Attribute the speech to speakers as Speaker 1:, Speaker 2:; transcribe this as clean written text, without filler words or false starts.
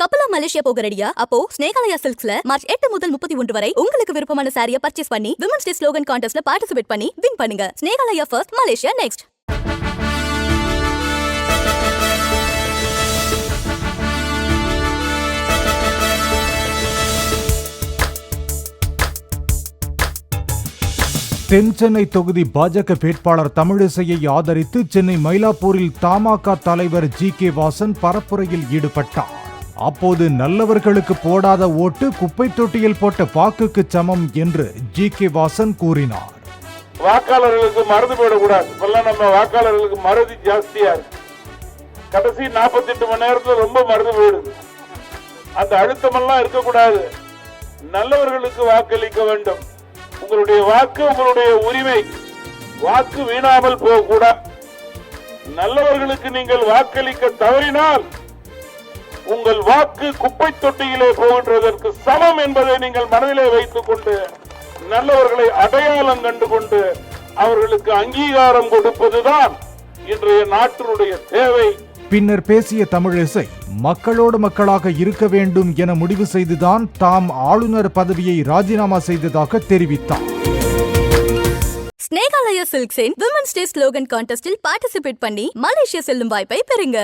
Speaker 1: கப்பலா Malaysia போக ரெடியா? அப்போ ஸ்னேகாலயா சில்க்ஸ்ல மார்ச் 8 முதல் 31 வரை உங்களுக்கு விருப்பமான சாரியை பர்ச்சேஸ் பண்ணி விமன்ஸ் டே ஸ்லோகன் கான்டெஸ்ட்ல பார்ட்டிசிபேட் பண்ணி வின் பண்ணுங்க. Snehalaya first, Malaysia next.
Speaker 2: தென் சென்னை தொகுதி பாஜக வேட்பாளர் தமிழிசையை ஆதரித்து சென்னை மயிலாப்பூரில் தமாக தலைவர் ஜி.கே. வாசன் பரப்புரையில் ஈடுபட்டார். அப்போது நல்லவர்களுக்கு போடாத ஓட்டு குப்பை தொட்டியில் போட்ட வாக்குக்கு சமம் என்று ஜி.கே. வாசன் கூறினார்.
Speaker 3: வாக்காளர்களுக்கு மருந்து போடக்கூடாது. இப்பெல்லாம் நம்ம வாக்காளர்களுக்கு மறதி ஜாஸ்தியா இருக்கு. கடைசி 48 மணி நேரத்துல ரொம்ப மருந்து போயிடுது. அந்த அழுத்தமெல்லாம் இருக்கக்கூடாது. நல்லவர்களுக்கு வாக்களிக்க வேண்டும். உங்களுடைய வாக்கு உங்களுடைய உரிமை. வாக்கு வீணாமல் போகக்கூடாது. நல்லவர்களுக்கு நீங்கள் வாக்களிக்க தவறினால் உங்கள் வாக்கு குப்பை தொட்டியிலே போகின்றதற்கு சமம் என்பதை நீங்கள் மனதிலே வைத்துக் கொண்டு நல்லவர்களை அடையாளம் கண்டு கொண்டு அவர்களுக்கு அங்கீகாரம் கொடுப்பதுதான் இன்றைய நாட்டினுடைய தேவை.
Speaker 2: பின்னர் பேசிய தமிழிசை மக்களோடு மக்களாக இருக்க வேண்டும் என முடிவு செய்துதான் தாம் ஆளுநர் பதவியை ராஜினாமா செய்ததாக தெரிவித்தார்.
Speaker 1: ஸ்னேகாலயா சில்க்ஸின் விமன்ஸ் டே ஸ்லோகன் கான்டெஸ்டில் பார்ட்டிசிபேட் பண்ணி மலேசியா செல்லும் வாய்ப்பை பெறுங்க.